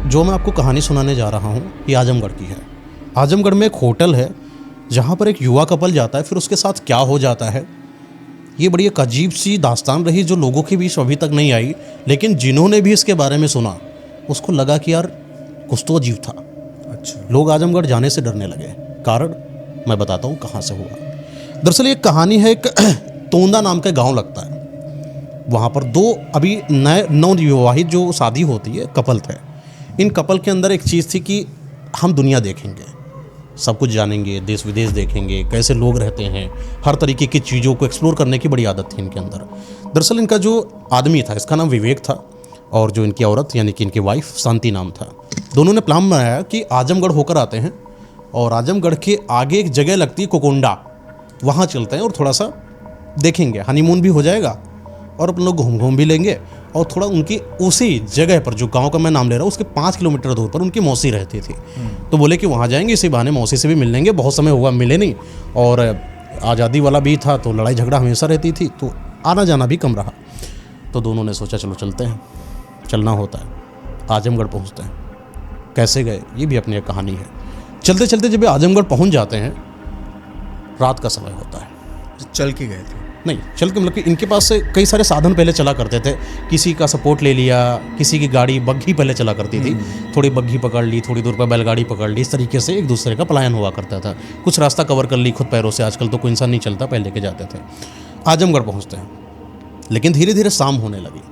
जो मैं आपको कहानी सुनाने जा रहा हूँ ये आजमगढ़ की है। आजमगढ़ में एक होटल है जहाँ पर एक युवा कपल जाता है, फिर उसके साथ क्या हो जाता है ये बड़ी एक अजीब सी दास्तान रही जो लोगों के बीच अभी तक नहीं आई। लेकिन जिन्होंने भी इसके बारे में सुना उसको लगा कि यार कुछ तो अजीब था। अच्छा। लोग आजमगढ़ जाने से डरने लगे। कारण मैं बताता हूँ कहाँ से हुआ। दरअसल एक कहानी है, एक तोंदा नाम का गाँव लगता है। वहाँ पर दो अभी नए नवविवाहित जो शादी होती है कपल थे। इन कपल के अंदर एक चीज़ थी कि हम दुनिया देखेंगे, सब कुछ जानेंगे, देश विदेश देखेंगे, कैसे लोग रहते हैं, हर तरीके की चीज़ों को एक्सप्लोर करने की बड़ी आदत थी इनके अंदर। दरअसल इनका जो आदमी था इसका नाम विवेक था और जो इनकी औरत यानी कि इनकी वाइफ शांति नाम था। दोनों ने प्लान बनाया कि आजमगढ़ होकर आते हैं और आजमगढ़ के आगे एक जगह लगती है कोकोंडा, वहाँ चलते हैं और थोड़ा सा देखेंगे, हनीमून भी हो जाएगा और अपन लोग घूम भी लेंगे। और थोड़ा उनकी उसी जगह पर जो गांव का मैं नाम ले रहा हूँ उसके 5 किलोमीटर दूर पर उनकी मौसी रहती थी। तो बोले कि वहाँ जाएंगे, इसी बहाने मौसी से भी मिल लेंगे, बहुत समय हुआ मिले नहीं और आज़ादी वाला भी था तो लड़ाई झगड़ा हमेशा रहती थी तो आना जाना भी कम रहा। तो दोनों ने सोचा चलो चलते हैं, चलना होता है। आजमगढ़ पहुँचते हैं। कैसे गए ये भी अपनी एक कहानी है। चलते चलते जब आजमगढ़ पहुँच जाते हैं रात का समय होता है। चल के गए थे? नहीं चल के, मतलब कि इनके पास से कई सारे साधन पहले चला करते थे। किसी का सपोर्ट ले लिया, किसी की गाड़ी बग्घी पहले चला करती थी, थोड़ी बग्घी पकड़ ली, थोड़ी दूर पर बैलगाड़ी पकड़ ली, इस तरीके से एक दूसरे का पलायन हुआ करता था। कुछ रास्ता कवर कर ली खुद पैरों से, आजकल तो कोई इंसान नहीं चलता, पहले के जाते थे। आजमगढ़ पहुँचते हैं लेकिन धीरे धीरे शाम होने लगी।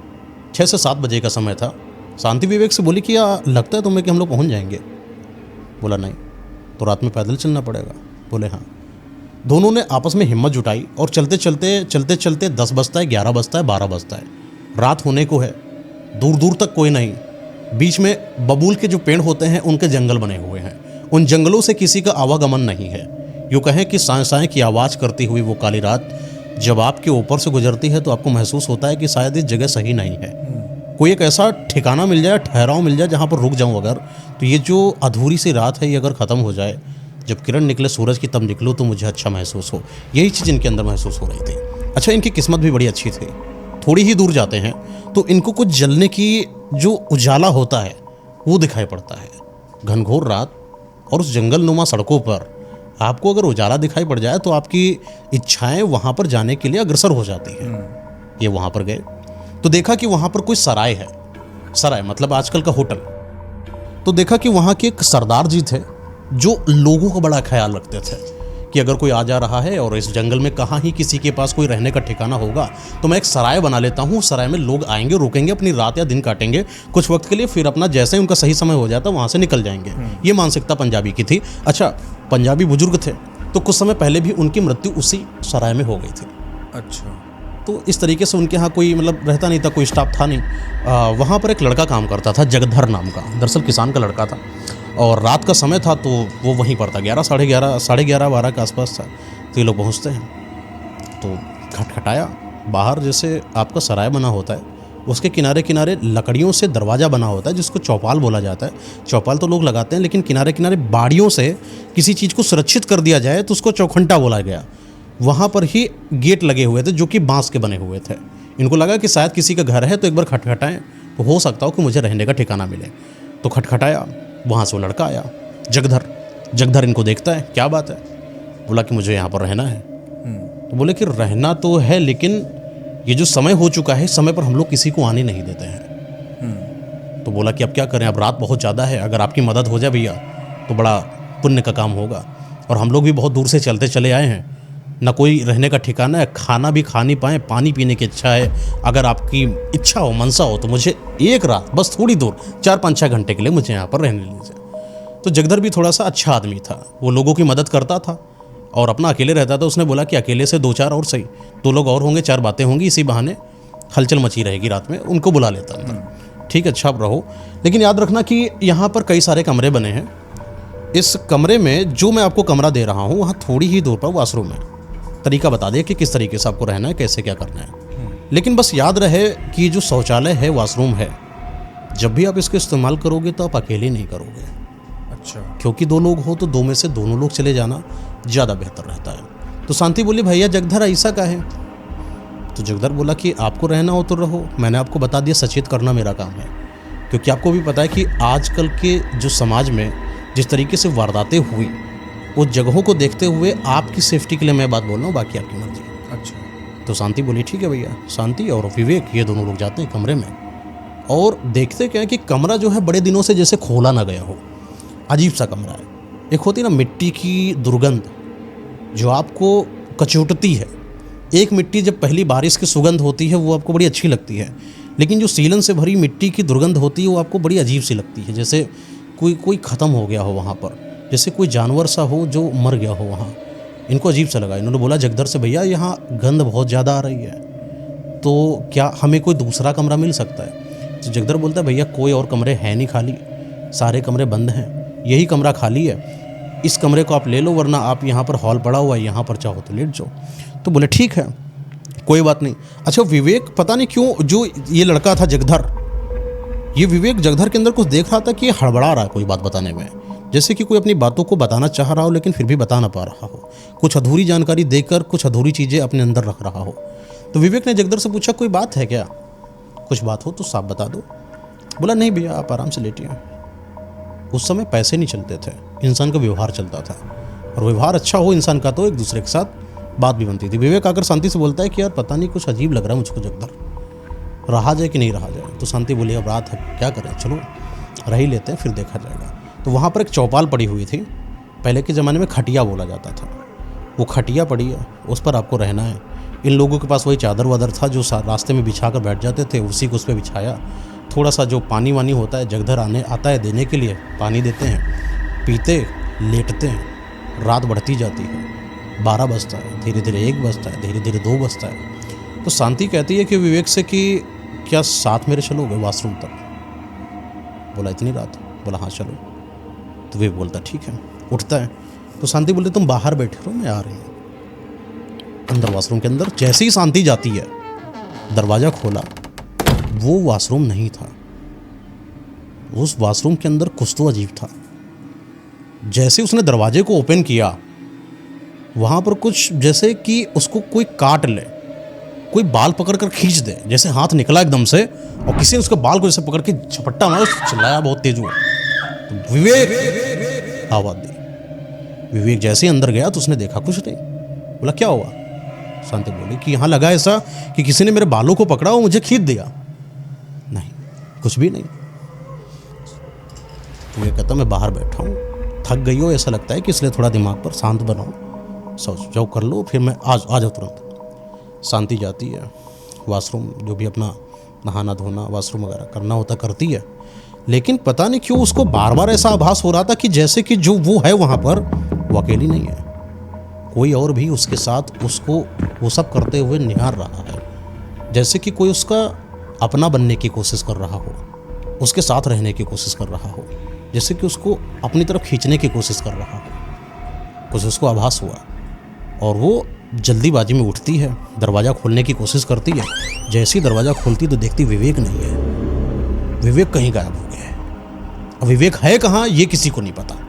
6 से 7 बजे का समय था। शांति विवेक से बोली कि लगता है तुम्हें कि हम लोग पहुँच जाएंगे? बोला नहीं, तो रात में पैदल चलना पड़ेगा। बोले हाँ। दोनों ने आपस में हिम्मत जुटाई और चलते चलते 10 बजता है, 11 बजता है, 12 बजता है, रात होने को है। दूर दूर तक कोई नहीं। बीच में बबूल के जो पेड़ होते हैं उनके जंगल बने हुए हैं। उन जंगलों से किसी का आवागमन नहीं है। यूँ कहें कि साएं साएं की आवाज़ करती हुई वो काली रात जब आपके ऊपर से गुजरती है तो आपको महसूस होता है कि शायद इस जगह सही नहीं है। कोई एक ऐसा ठिकाना मिल जाए, ठहराव मिल जाए जहाँ पर रुक जाऊँ अगर, तो ये जो अधूरी सी रात है ये अगर ख़त्म हो जाए, जब किरण निकले सूरज की तब निकलो तो मुझे अच्छा महसूस हो। यही चीज़ इनके अंदर महसूस हो रही थी। अच्छा, इनकी किस्मत भी बड़ी अच्छी थी। थोड़ी ही दूर जाते हैं तो इनको कुछ जलने की जो उजाला होता है वो दिखाई पड़ता है। घनघोर रात और उस जंगल नुमा सड़कों पर आपको अगर उजाला दिखाई पड़ जाए तो आपकी इच्छाएं वहाँ पर जाने के लिए अग्रसर हो जाती हैं। ये वहाँ पर गए तो देखा कि वहाँ पर कोई सराय है। सराय मतलब आजकल का होटल। तो देखा कि वहाँ के एक सरदार जी थे जो लोगों का बड़ा ख्याल रखते थे कि अगर कोई आ जा रहा है और इस जंगल में कहाँ ही किसी के पास कोई रहने का ठिकाना होगा तो मैं एक सराय बना लेता हूँ। सराय में लोग आएंगे, रुकेंगे, अपनी रात या दिन काटेंगे कुछ वक्त के लिए, फिर अपना जैसे ही उनका सही समय हो जाता वहाँ से निकल जाएंगे। ये मानसिकता पंजाबी की थी। अच्छा, पंजाबी बुजुर्ग थे तो कुछ समय पहले भी उनकी मृत्यु उसी सराय में हो गई थी। अच्छा। तो इस तरीके से उनके यहाँ कोई मतलब रहता नहीं था, कोई स्टाफ था नहीं। वहाँ पर एक लड़का काम करता था जगधर नाम का, दरअसल किसान का लड़का था और रात का समय था तो वो वहीं पर था। 11, साढ़े 11, 12 के आसपास था। तो ये लोग पहुँचते हैं तो खटखटाया। बाहर जैसे आपका सराय बना होता है उसके किनारे किनारे लकड़ियों से दरवाज़ा बना होता है जिसको चौपाल बोला जाता है। चौपाल तो लोग लगाते हैं लेकिन किनारे किनारे बाड़ियों से किसी चीज़ को सुरक्षित कर दिया जाए तो उसको चौखंटा बोला गया। वहाँ पर ही गेट लगे हुए थे जो कि बांस के बने हुए थे। इनको लगा कि शायद किसी का घर है तो एक बार खटखटाएं तो हो सकता हो कि मुझे रहने का ठिकाना मिले। तो खटखटाया, वहाँ से वो लड़का आया जगधर इनको देखता है, क्या बात है? बोला कि मुझे यहाँ पर रहना है। तो बोले कि रहना तो है लेकिन ये जो समय हो चुका है इस समय पर हम लोग किसी को आने नहीं देते हैं। तो बोला कि अब क्या करें, अब रात बहुत ज़्यादा है, अगर आपकी मदद हो जाए भैया तो बड़ा पुण्य का काम होगा। और हम लोग भी बहुत दूर से चलते चले आए हैं, ना कोई रहने का ठिकाना है, खाना भी खा नहीं पाए, पानी पीने की इच्छा है। अगर आपकी इच्छा हो, मनसा हो तो मुझे एक रात बस थोड़ी दूर 4-5-6 घंटे के लिए मुझे यहाँ पर रहने लीजिए। तो जगधर भी थोड़ा सा अच्छा आदमी था, वो लोगों की मदद करता था और अपना अकेले रहता था। उसने बोला कि अकेले से 2-4 और सही, 2 लोग और होंगे, 4 बातें होंगी, इसी बहाने हलचल मची रहेगी रात में, उनको बुला लेता था। ठीक है, अच्छा आप रहो, लेकिन याद रखना कि यहाँ पर कई सारे कमरे बने हैं। इस कमरे में जो मैं आपको कमरा दे रहा हूँ वहाँ थोड़ी ही दूर पर वॉशरूम है। तरीका बता दिया कि किस तरीके से आपको रहना है, कैसे क्या करना है। लेकिन बस याद रहे कि जो शौचालय है, वॉशरूम है, जब भी आप इसको इस्तेमाल करोगे तो आप अकेले नहीं करोगे। अच्छा। क्योंकि 2 लोग हो तो 2 में से दोनों लोग चले जाना ज़्यादा बेहतर रहता है। तो शांति बोली भैया जगधर ऐसा का है? तो जगधर बोला कि आपको रहना हो तो रहो, मैंने आपको बता दिया सचेत करना मेरा काम है। क्योंकि आपको भी पता है कि आजकल के जो समाज में जिस तरीके से वारदातें हुई, उस जगहों को देखते हुए आपकी सेफ्टी के लिए मैं बात बोल रहा हूँ, बाकी आपकी मर्जी। अच्छा। तो शांति बोली ठीक है भैया। शांति और विवेक ये दोनों लोग जाते हैं कमरे में और देखते क्या है कि कमरा जो है बड़े दिनों से जैसे खोला ना गया हो, अजीब सा कमरा है। एक होती है ना मिट्टी की दुर्गंध जो आपको कचोटती है। एक मिट्टी जब पहली बारिश की सुगंध होती है वो आपको बड़ी अच्छी लगती है, लेकिन जो सीलन से भरी मिट्टी की दुर्गंध होती है वो आपको बड़ी अजीब सी लगती है, जैसे कोई ख़त्म हो गया हो वहाँ पर, जैसे कोई जानवर सा हो जो मर गया हो वहाँ। इनको अजीब सा लगा। इन्होंने बोला जगदर से, भैया यहाँ गंध बहुत ज़्यादा आ रही है, तो क्या हमें कोई दूसरा कमरा मिल सकता है? तो जगदर बोलता है भैया कोई और कमरे हैं नहीं खाली, सारे कमरे बंद हैं, यही कमरा खाली है, इस कमरे को आप ले लो, वरना आप यहाँ पर हॉल पड़ा हुआ है, यहाँ पर चाहो तो लेट जाओ। तो बोले ठीक है कोई बात नहीं। अच्छा विवेक पता नहीं क्यों, जो ये लड़का था जगधर, ये विवेक जगधर के अंदर कुछ देख रहा था कि ये हड़बड़ा रहा है कोई बात बताने में, जैसे कि कोई अपनी बातों को बताना चाह रहा हो लेकिन फिर भी बता ना पा रहा हो, कुछ अधूरी जानकारी देकर कुछ अधूरी चीज़ें अपने अंदर रख रहा हो। तो विवेक ने जगदर से पूछा कोई बात है क्या, कुछ बात हो तो साफ बता दो। बोला नहीं भैया आप आराम से लेटिए। उस समय पैसे नहीं चलते थे, इंसान का व्यवहार चलता था, और व्यवहार अच्छा हो इंसान का तो एक दूसरे के साथ बात भी बनती थी। विवेक आकर शांति से बोलता है कि यार पता नहीं कुछ अजीब लग रहा है मुझको जगदर, रहा जाए कि नहीं रहा जाए। तो शांति बोली अब रात है क्या करें, चलो रह ही लेते हैं फिर देखा जाएगा। तो वहाँ पर एक चौपाल पड़ी हुई थी, पहले के ज़माने में खटिया बोला जाता था, वो खटिया पड़ी है, उस पर आपको रहना है। इन लोगों के पास वही चादर वादर था जो रास्ते में बिछा कर बैठ जाते थे, उसी को उस पर बिछाया। थोड़ा सा जो पानी वानी होता है जगधर आता है देने के लिए, पानी देते हैं, पीते लेटते हैं। रात बढ़ती जाती है, 12 बजता है, धीरे धीरे 1 बजता है, धीरे धीरे 2 बजता है। तो शांति कहती है कि विवेक से कि क्या साथ मेरे चलोगे वॉशरूम तक? बोला इतनी रात? बोला हाँ चलो। तो विवेक बोलता ठीक है, उठता है। तो शांति बोलती तुम बाहर बैठे रहो मैं आ रही हूँ। अंदर वॉशरूम के अंदर जैसे ही शांति जाती है, दरवाज़ा खोला, वो वॉशरूम नहीं था। उस वॉशरूम के अंदर कुछ तो अजीब था। जैसे उसने दरवाजे को ओपन किया, वहाँ पर कुछ जैसे कि उसको कोई काट ले, कोई बाल पकड़ कर खींच दे, जैसे हाथ निकला एकदम से और किसी ने उसके बाल को जैसे पकड़ के झपट्टा मारा, चिल्लाया बहुत तेज हुआ, तो विवेक आवाज़ दी। विवेक जैसे ही अंदर गया तो उसने देखा कुछ नहीं। बोला क्या हुआ? शांति बोली कि यहाँ लगा ऐसा कि किसी ने मेरे बालों को पकड़ा और मुझे खींच दिया। नहीं कुछ भी नहीं। विवेक कहता मैं बाहर बैठा हूँ, थक गई हो ऐसा लगता है कि इसलिए थोड़ा दिमाग पर शांत बनाओ, सोच जाओ कर लो, फिर मैं आ जाओ तुरंत। शांति जाती है वॉशरूम, जो भी अपना नहाना धोना वॉशरूम वगैरह करना होता करती है, लेकिन पता नहीं क्यों उसको बार बार ऐसा आभास हो रहा था कि जैसे कि जो वो है वहाँ पर वो अकेली नहीं है, कोई और भी उसके साथ उसको वो सब करते हुए निहार रहा है, जैसे कि कोई उसका अपना बनने की कोशिश कर रहा हो, उसके साथ रहने की कोशिश कर रहा हो, जैसे कि उसको अपनी तरफ खींचने की कोशिश कर रहा हो। कुछ उसको आभास हुआ और वो जल्दीबाजी में उठती है, दरवाज़ा खोलने की कोशिश करती है। जैसे ही दरवाज़ा खोलती तो देखती विवेक नहीं है, विवेक कहीं गायब हो गया है। अब विवेक है कहाँ ये किसी को नहीं पता।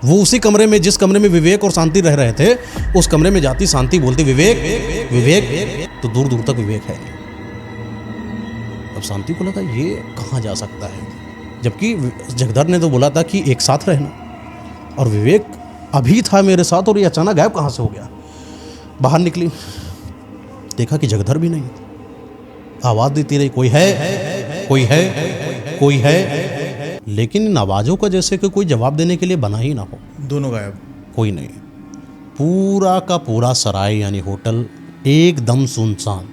वो उसी कमरे में, जिस कमरे में विवेक और शांति रह रहे थे, उस कमरे में जाती शांति बोलती विवेक विवेक, तो दूर दूर तक विवेक है नहीं। अब शांति को लगा ये कहाँ जा सकता है, जबकि जगधर ने तो बोला था कि एक साथ रहना, और विवेक अभी था मेरे साथ और ये अचानक गायब कहाँ से हो गया। बाहर निकली, देखा कि जगधर भी नहीं। आवाज़ देती रही कोई है कोई है कोई है, लेकिन इन आवाज़ों का जैसे कि कोई जवाब देने के लिए बना ही ना हो। दोनों गायब, कोई नहीं। पूरा का पूरा सराय यानी होटल एकदम सुनसान।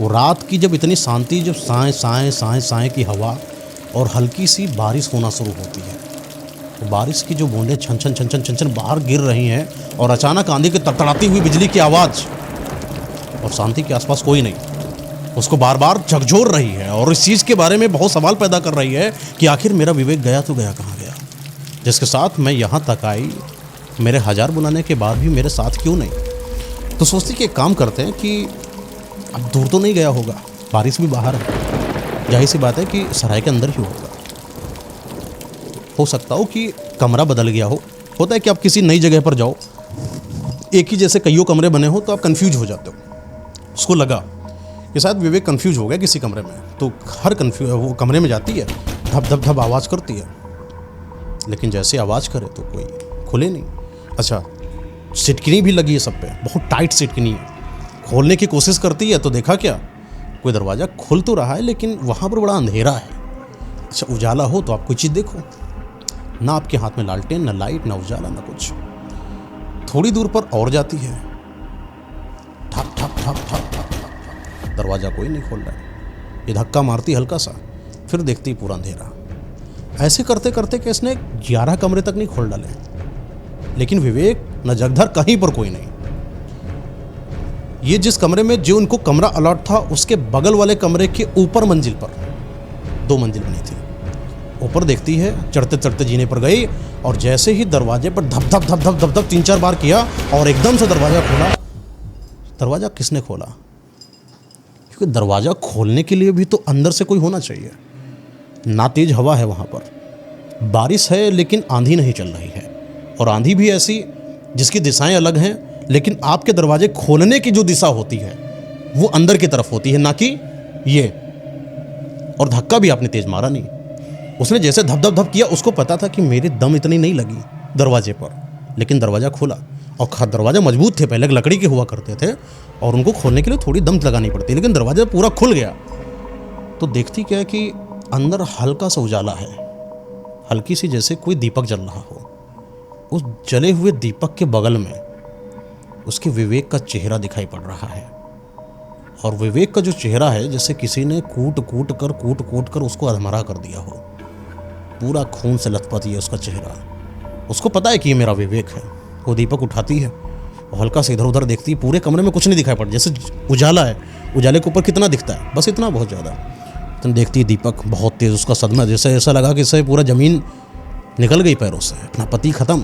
वो रात की जब इतनी शांति, जब साए साए साए साए की हवा और हल्की सी बारिश होना शुरू होती है, तो बारिश की जो बूंदें छन छन छन छन छन छन बाहर गिर रही हैं, और अचानक आंधी की तड़तड़ाती हुई बिजली की आवाज़, और शांति के आसपास कोई नहीं, उसको बार बार झकझोर रही है और इस चीज़ के बारे में बहुत सवाल पैदा कर रही है कि आखिर मेरा विवेक गया तो गया कहाँ गया, जिसके साथ मैं यहाँ तक आई, मेरे 1000 बुलाने के बाद भी मेरे साथ क्यों नहीं। तो सोचती कि एक काम करते हैं कि अब दूर तो नहीं गया होगा, बारिश भी बाहर है, जाहिर सी बात है कि सराय के अंदर ही होगा। हो सकता हो कि कमरा बदल गया हो। होता है कि आप किसी नई जगह पर जाओ, एक ही जैसे कईयों कमरे बने हो तो आप कंफ्यूज हो जाते हो। उसको लगा कि शायद विवेक कंफ्यूज हो गया किसी कमरे में, तो हर वो कमरे में जाती है, धप धप धप आवाज़ करती है, लेकिन जैसे आवाज़ करे तो कोई खुले नहीं। अच्छा, सिटकिनी भी लगी है सब पे, बहुत टाइट सिटकिनी है। खोलने की कोशिश करती है तो देखा क्या, कोई दरवाज़ा खुल तो रहा है लेकिन वहाँ पर बड़ा अंधेरा है। अच्छा, उजाला हो तो आप कोई चीज़ देखो, ना आपके हाथ में लालटेन, ना लाइट, ना उजाला, ना कुछ। थोड़ी दूर पर और जाती है, ठप ठप ठप ठप ठप, दरवाज़ा कोई नहीं खोल रहा है। ये धक्का मारती हल्का सा, फिर देखती पूरा अंधेरा। ऐसे करते करते कि इसने 11 कमरे तक नहीं खोल डाले, लेकिन विवेक न जगधर कहीं पर कोई नहीं। ये जिस कमरे में जो उनको कमरा अलॉट था उसके बगल वाले कमरे के ऊपर मंजिल पर 2 मंजिल बनी थी। ऊपर देखती है, चढ़ते चढ़ते जीने पर गई और जैसे ही दरवाजे पर धप धप धप धप धप धप 3-4 बार किया और एकदम से दरवाज़ा खोला। दरवाज़ा किसने खोला? क्योंकि दरवाज़ा खोलने के लिए भी तो अंदर से कोई होना चाहिए। ना तेज हवा है वहाँ पर, बारिश है लेकिन आंधी नहीं चल रही है, और आंधी भी ऐसी जिसकी दिशाएं अलग हैं, लेकिन आपके दरवाजे खोलने की जो दिशा होती है वो अंदर की तरफ होती है, ना कि ये। और धक्का भी आपने तेज मारा नहीं, उसने जैसे धप धप धप किया, उसको पता था कि मेरे दम इतनी नहीं लगी दरवाजे पर, लेकिन दरवाज़ा खोला। और दरवाज़ा मजबूत थे, पहले लकड़ी के हुआ करते थे और उनको खोलने के लिए थोड़ी दम लगानी पड़ती, लेकिन दरवाज़ा पूरा खुल गया। तो देखती क्या है कि अंदर हल्का सा उजाला है, हल्की सी, जैसे कोई दीपक जल रहा हो। उस जले हुए दीपक के बगल में उसके विवेक का चेहरा दिखाई पड़ रहा है, और विवेक का जो चेहरा है जैसे किसी ने कूट कूट कर उसको अधमरा कर दिया हो। पूरा खून से लथपथ है उसका चेहरा। उसको पता है कि ये मेरा विवेक है। वो दीपक उठाती है और हल्का से इधर उधर देखती है, पूरे कमरे में कुछ नहीं दिखाई पड़, जैसे उजाला है, उजाले के ऊपर कितना दिखता है, बस इतना, बहुत ज़्यादा। तो देखती है दीपक बहुत तेज़, उसका सदमा, जैसे ऐसा लगा कि इससे पूरा ज़मीन निकल गई पैरों से, अपना पति ख़त्म।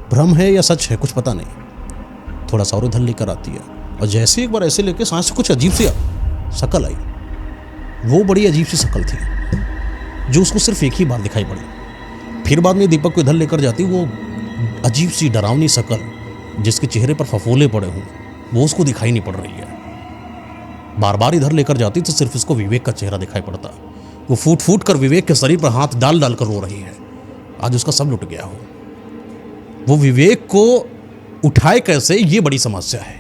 भ्रम है या सच है कुछ पता नहीं। थोड़ा सा और इधर लेकर आती है, और जैसे एक बार ऐसे लेके सांस से कुछ अजीब सी शक्ल आई। वो बड़ी अजीब सी शक्ल थी जो उसको सिर्फ एक ही बार दिखाई पड़ी। फिर बाद में दीपक को इधर लेकर जाती, वो अजीब सी डरावनी शक्ल जिसके चेहरे पर फफोले पड़े हों, वो उसको दिखाई नहीं पड़ रही है। बार बार इधर लेकर जाती तो सिर्फ उसको विवेक का चेहरा दिखाई पड़ता। वो फूट फूट कर विवेक के शरीर पर हाथ डाल डाल कर रो रही है। आज उसका सब लुट गया हो। वो विवेक को उठाए कैसे, ये बड़ी समस्या है।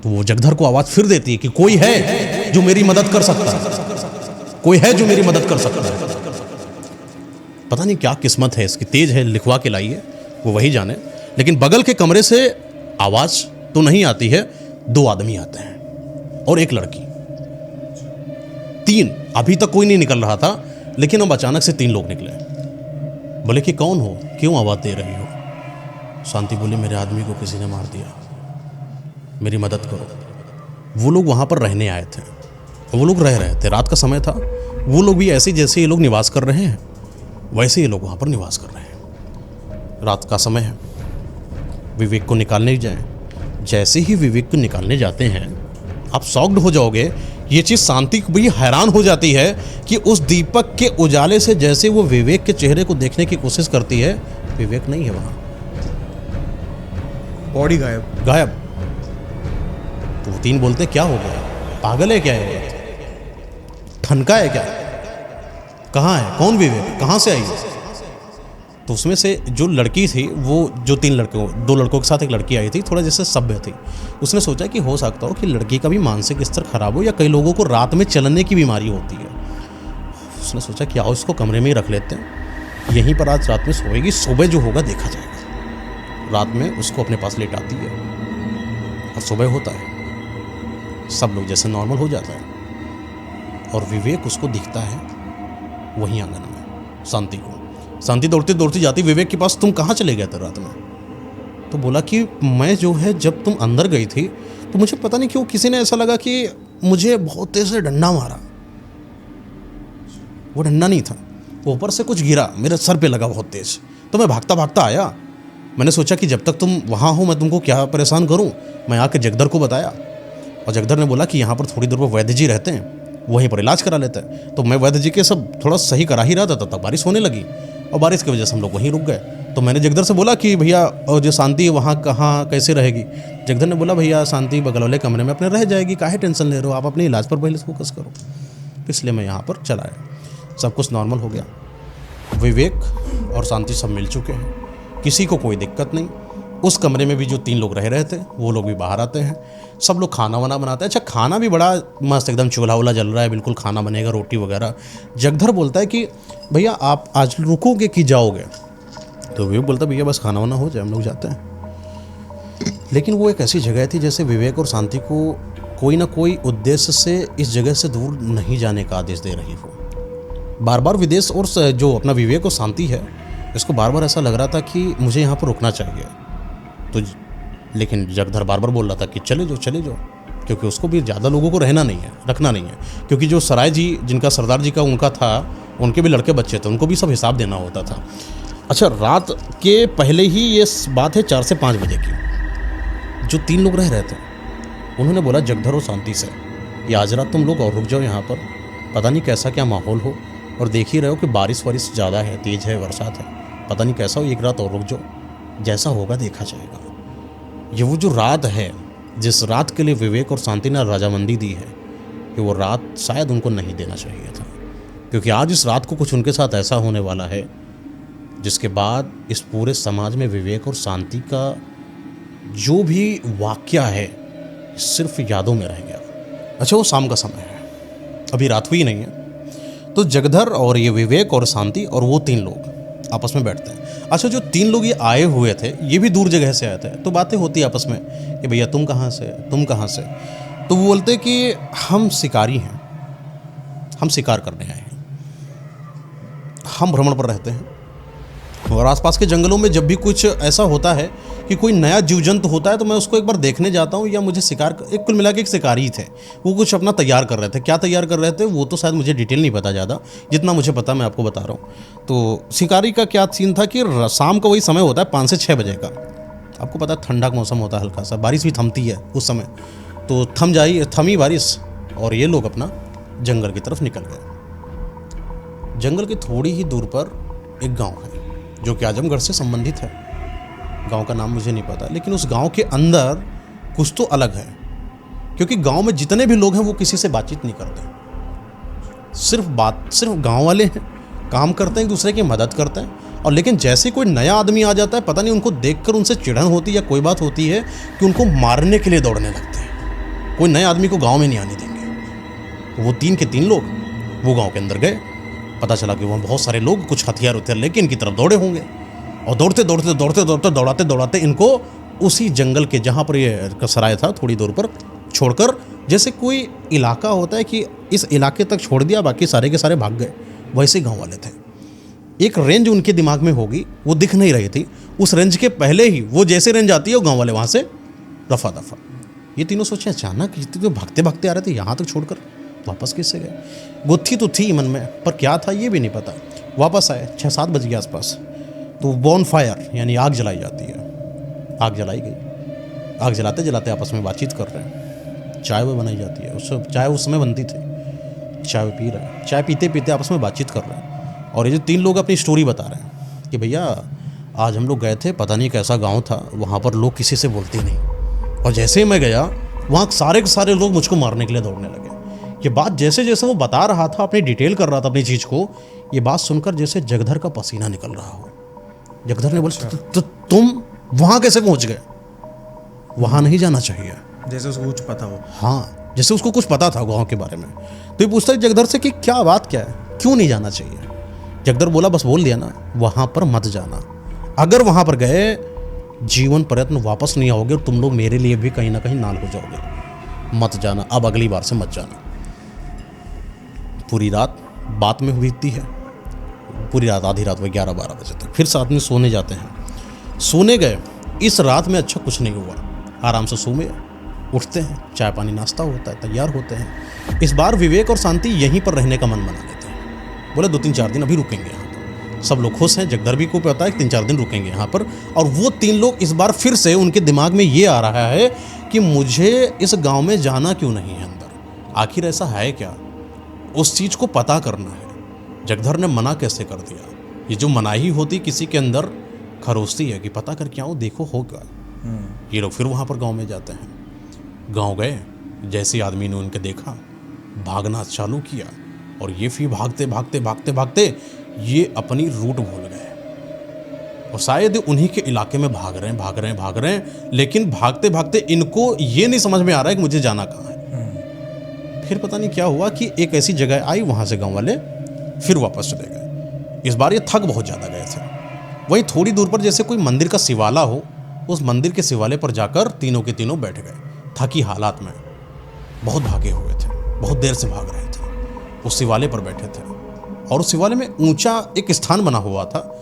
तो वो जगधर को आवाज फिर देती है कि कोई है जो मेरी मदद कर सकता है, कोई है जो मेरी मदद कर सकता है। पता नहीं क्या किस्मत है इसकी, तेज है, लिखवा के लाई है, वो वही जाने। लेकिन बगल के कमरे से आवाज तो नहीं आती है, 2 आदमी आते हैं और एक लड़की। 3, अभी तक कोई नहीं निकल रहा था, लेकिन अब अचानक से 3 लोग निकले। बोले कि कौन हो, क्यों आवाज दे रही हो? शांति बोली, मेरे आदमी को किसी ने मार दिया, मेरी मदद करो। वो लोग वहाँ पर रहने आए थे, वो लोग रह रहे थे, रात का समय था। वो लोग भी ऐसे जैसे ये लोग निवास कर रहे हैं वैसे ये लोग वहाँ पर निवास कर रहे हैं। रात का समय है, विवेक को निकालने जाएं। जैसे ही विवेक को निकालने जाते हैं, आप शॉक्ड हो जाओगे। ये चीज़ शांति को भी हैरान हो जाती है कि उस दीपक के उजाले से जैसे वो विवेक के चेहरे को देखने की कोशिश करती है, विवेक नहीं है वहाँ, बॉडी गायब। गायब। तो वो 3 बोलते क्या हो गया, पागल है क्या है, ठनका है क्या, कहाँ है, कौन विवेक, कहाँ से आई है? तो उसमें से जो लड़की थी, वो जो 2 लड़कों के साथ एक लड़की आई थी, थोड़ा जैसे सभ्य थी। उसने सोचा कि हो सकता हो कि लड़की का भी मानसिक स्तर खराब हो, या कई लोगों को रात में चलने की बीमारी होती है। उसने सोचा कि आओ इसको कमरे में ही रख लेते हैं, यहीं पर आज रात में सोएगी, सुबह जो होगा देखा जाएगा। रात में उसको अपने पास लेटाती है और सुबह होता है, सब लोग जैसे नॉर्मल हो जाता है, और विवेक उसको दिखता है वहीं आंगन में, शांति को। शांति दौड़ती दौड़ती जाती विवेक के पास, तुम कहाँ चले गए थे रात में? तो बोला कि मैं जो है, जब तुम अंदर गई थी तो मुझे पता नहीं क्यों किसी ने ऐसा लगा कि मुझे बहुत तेज से डंडा मारा। वो डंडा नहीं था, ऊपर से कुछ गिरा, मेरे सर पे लगा बहुत तेज। तो मैं भागता भागता आया, मैंने सोचा कि जब तक तुम वहाँ हो मैं तुमको क्या परेशान करूँ। मैं आके जगधर को बताया, और जगधर ने बोला कि यहाँ पर थोड़ी दूर पर वैद्य जी रहते हैं, वहीं पर इलाज करा लेते हैं। तो मैं वैद्य जी के सब थोड़ा सही करा ही रहा था, तब बारिश होने लगी, और बारिश की वजह से हम लोग वहीं रुक गए। तो मैंने जगधर से बोला कि भैया, और जो शांति वहाँ कहाँ कैसे रहेगी? जगधर ने बोला, भैया शांति बगल वाले कमरे में अपने रह जाएगी, काहे टेंशन ले रहे हो, आप अपने इलाज पर पहले फोकस करो। इसलिए मैं यहाँ पर चला आया। सब कुछ नॉर्मल हो गया। विवेक और शांति सब मिल चुके हैं, किसी को कोई दिक्कत नहीं। उस कमरे में भी जो 3 लोग रह रहे थे वो लोग भी बाहर आते हैं, सब लोग खाना वाना बनाते हैं। अच्छा, खाना भी बड़ा मस्त, एकदम चूल्हा वूल्हा जल रहा है, बिल्कुल खाना बनेगा, रोटी वगैरह। जगधर बोलता है कि भैया आप आज रुकोगे कि जाओगे? तो विवेक बोलता है भैया बस खाना वाना हो जाए हम लोग जाते हैं। लेकिन वो एक ऐसी जगह थी जैसे विवेक और शांति को कोई ना कोई उद्देश्य से इस जगह से दूर नहीं जाने का आदेश दे रही हो। बार बार विदेश और जो अपना विवेक और शांति है, इसको बार बार ऐसा लग रहा था कि मुझे यहाँ पर रुकना चाहिए। तो लेकिन जगधर बार बार बोल रहा था कि चले जाओ, क्योंकि उसको भी ज़्यादा लोगों को रहना नहीं है, रखना नहीं है। क्योंकि जो सराय जी जिनका सरदार जी का उनका था, उनके भी लड़के बच्चे थे, उनको भी सब हिसाब देना होता था। अच्छा, रात के पहले ही ये बात है 4 से 5 बजे की, जो 3 लोग रह रहे थे उन्होंने बोला जगधर और शांति से, ये आज रात तुम लोग और रुक जाओ यहाँ पर, पता नहीं कैसा क्या माहौल हो, और देख ही रहे हो कि बारिश वारिश ज़्यादा है, तेज़ है, बरसात है, पता नहीं कैसा हो, एक रात और रुक जाओ, जैसा होगा देखा जाएगा। ये वो जो रात है, जिस रात के लिए विवेक और शांति ने रजामंदी दी है, कि वो रात शायद उनको नहीं देना चाहिए था। क्योंकि आज इस रात को कुछ उनके साथ ऐसा होने वाला है जिसके बाद इस पूरे समाज में विवेक और शांति का जो भी वाकया है सिर्फ यादों में रह गया। अच्छा, वो शाम का समय है, अभी रात हुई नहीं है। तो जगधर और ये विवेक और शांति और वो 3 लोग आपस में बैठते हैं। अच्छा, जो 3 लोग ये आए हुए थे, ये भी दूर जगह से आए थे, तो बातें होती है आपस में कि भैया तुम कहाँ से, तुम कहाँ से। तो वो बोलते कि हम शिकारी हैं, हम शिकार करने आए हैं, हम भ्रमण पर रहते हैं, और आसपास के जंगलों में जब भी कुछ ऐसा होता है कि कोई नया जीव जंतु होता है तो मैं उसको एक बार देखने जाता हूँ, या मुझे शिकार, एक कुल मिला के एक शिकारी थे, वो कुछ अपना तैयार कर रहे थे। क्या तैयार कर रहे थे वो तो शायद मुझे डिटेल नहीं पता ज़्यादा, जितना मुझे पता मैं आपको बता रहा हूँ। तो शिकारी का क्या सीन था कि शाम का वही समय होता है 5 से 6 बजे का, आपको पता है ठंडा का मौसम होता है, हल्का सा बारिश भी थमती है उस समय, तो थमी बारिश, और ये लोग अपना जंगल की तरफ निकल गए। जंगल की थोड़ी ही दूर पर एक गाँव है जो कि आजमगढ़ से संबंधित है। गांव का नाम मुझे नहीं पता, लेकिन उस गांव के अंदर कुछ तो अलग है, क्योंकि गांव में जितने भी लोग हैं वो किसी से बातचीत नहीं करते, सिर्फ गांव वाले हैं, काम करते हैं, एक दूसरे की मदद करते हैं। और लेकिन जैसे कोई नया आदमी आ जाता है, पता नहीं उनको देखकर उनसे चिढ़न होती है या कोई बात होती है कि उनको मारने के लिए दौड़ने लगते हैं। कोई नए आदमी को गाँव में नहीं आने देंगे। वो 3 के 3 लोग वो गाँव के अंदर गए, पता चला कि वहाँ बहुत सारे लोग कुछ हथियार लेके इनकी तरफ दौड़े होंगे, और दौड़ाते दौड़ाते इनको उसी जंगल के जहाँ पर ये सराय था थोड़ी दूर पर छोड़कर, जैसे कोई इलाका होता है कि इस इलाके तक छोड़ दिया, बाकी सारे के सारे भाग गए, वैसे गांव वाले थे। एक रेंज उनके दिमाग में होगी, वो दिख नहीं रही थी, उस रेंज के पहले ही वो जैसे रेंज आती है वो गाँव वाले वहाँ से रफा दफा। ये तीनों सोचे अचानक तो भागते भागते आ रहे थे, यहाँ तक छोड़कर वापस किससे गए? गुत्थी तो थी मन में, पर क्या था ये भी नहीं पता। वापस आए 6-7 बजे के आसपास, तो बॉन फायर यानी आग जलाई जाती है। आग जलाई गई, आग जलाते जलाते आपस में बातचीत कर रहे हैं, चाय वो बनाई जाती है, उससे चाय उस समय बनती थी, चाय पी रहे हैं, चाय पीते पीते आपस में बातचीत कर रहे हैं। और ये जो 3 लोग अपनी स्टोरी बता रहे हैं कि भैया आज हम लोग गए थे, पता नहीं कैसा गाँव था, वहाँ पर लोग किसी से बोलते नहीं, और जैसे ही मैं गया वहाँ सारे के सारे लोग मुझको मारने के लिए दौड़ने लगे। ये बात जैसे जैसे वो बता रहा था, अपनी डिटेल कर रहा था अपनी चीज़ को, ये बात सुनकर जैसे जगधर का पसीना निकल रहा हो। जगधर ने बोला तो तुम वहाँ कैसे पहुँच गए? वहाँ नहीं जाना चाहिए। जैसे उसको कुछ पता हो। हाँ, जैसे उसको कुछ पता था गाँव के बारे में। तो ये पूछता है जगधर से कि क्या बात क्या है, क्यों नहीं जाना चाहिए? जगधर बोला बस बोल दिया ना, वहाँ पर मत जाना, अगर वहाँ पर गए जीवन पर्यंत वापस नहीं आओगे, और तुम लोग मेरे लिए भी कहीं ना कहीं नाल हो जाओगे, मत जाना, अब अगली बार से मत जाना। पूरी रात बात में बीतती है, पूरी रात, आधी रात में 11-12 बजे तक, फिर साथ में सोने जाते हैं। सोने गए, इस रात में अच्छा कुछ नहीं हुआ, आराम से सोए, उठते हैं, चाय पानी नाश्ता होता है, तैयार होते हैं। इस बार विवेक और शांति यहीं पर रहने का मन बना लेते हैं, बोले 2-3-4 दिन अभी रुकेंगे यहाँ पर। सब लोग खुश हैं, जगधर भी को पता है 3-4 दिन रुकेंगे यहाँ पर। और वो 3 लोग इस बार फिर से उनके दिमाग में ये आ रहा है कि मुझे इस गाँव में जाना क्यों नहीं है अंदर, आखिर ऐसा है क्या, उस चीज़ को पता करना है। जगधर ने मना कैसे कर दिया? ये जो मनाही होती किसी के अंदर खरोसती है कि पता करके आओ, देखो होगा। ये लोग फिर वहाँ पर गांव में जाते हैं। गांव गए, जैसे आदमी ने उनके देखा, भागना चालू किया, और ये फिर भागते भागते भागते भागते ये अपनी रूट भूल गए और शायद उन्हीं के इलाके में भाग रहे हैं, लेकिन भागते भागते इनको ये नहीं समझ में आ रहा है कि मुझे जाना कहाँ है। फिर पता नहीं क्या हुआ कि एक ऐसी जगह आई, वहाँ से गांव वाले फिर वापस चले गए। इस बार ये थक बहुत ज़्यादा गए थे। वहीं थोड़ी दूर पर जैसे कोई मंदिर का शिवाला हो, उस मंदिर के शिवाले पर जाकर तीनों के तीनों बैठ गए, थकी हालात में। बहुत भागे हुए थे, बहुत देर से भाग रहे थे। उस शिवाले पर बैठे थे और उस शिवाले में ऊंचा एक स्थान बना हुआ था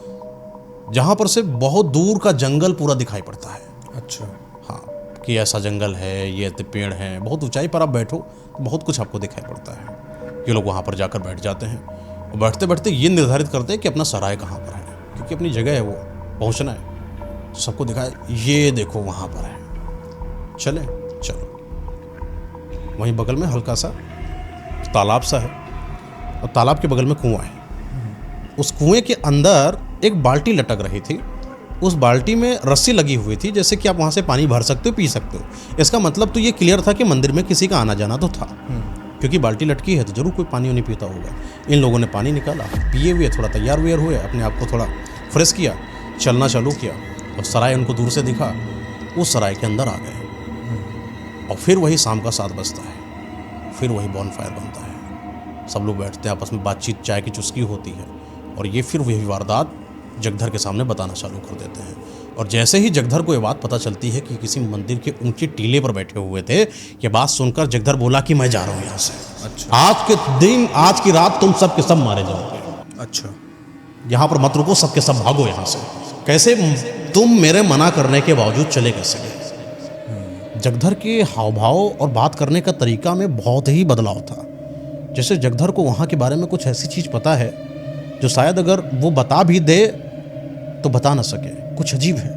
जहाँ पर से बहुत दूर का जंगल पूरा दिखाई पड़ता है। अच्छा। हाँ, कि ऐसा जंगल है, ये पेड़ हैं, बहुत ऊंचाई पर आप बैठो तो बहुत कुछ आपको दिखाई पड़ता है। ये लोग वहाँ पर जाकर बैठ जाते हैं और बैठते बैठते ये निर्धारित करते हैं कि अपना सराय कहाँ पर है, क्योंकि अपनी जगह है, वो पहुँचना है। सबको दिखाए, ये देखो वहाँ पर है, चले चलो। वहीं बगल में हल्का सा तालाब सा है और तालाब के बगल में कुआं है। उस कुएं के अंदर एक बाल्टी लटक रही थी। उस बाल्टी में रस्सी लगी हुई थी, जैसे कि आप वहाँ से पानी भर सकते हो, पी सकते हो। इसका मतलब तो ये क्लियर था कि मंदिर में किसी का आना जाना तो था, क्योंकि बाल्टी लटकी है तो जरूर कोई पानी नहीं पीता होगा। इन लोगों ने पानी निकाला, पिए हुए, थोड़ा तैयार व्यार हुए, अपने आप को थोड़ा फ्रेश किया, चलना चालू किया और सराय उनको दूर से दिखा। उस सराय के अंदर आ गए और फिर वही शाम का 7 बजता है, फिर वही बॉनफायर बनता है। सब लोग बैठते हैं, आपस में बातचीत, चाय की चुस्की होती है और ये फिर वही वारदात जगधर के सामने बताना चालू कर देते हैं। और जैसे ही जगधर को ये बात पता चलती है कि किसी मंदिर के ऊंचे टीले पर बैठे हुए थे, ये बात सुनकर जगधर बोला कि मैं जा रहा हूँ यहाँ से। अच्छा। आज के दिन, आज की रात तुम सब के सब मारे जाओगे। अच्छा। यहाँ पर मत रुको, सबके सब भागो यहाँ से। कैसे तुम मेरे मना करने के बावजूद चले कैसे गए? जगधर के हाव भाव और बात करने का तरीका में बहुत ही बदलाव था। जैसे जगधर को वहाँ के बारे में कुछ ऐसी चीज़ पता है जो शायद अगर वो बता भी दे तो बता ना सके। कुछ अजीब है।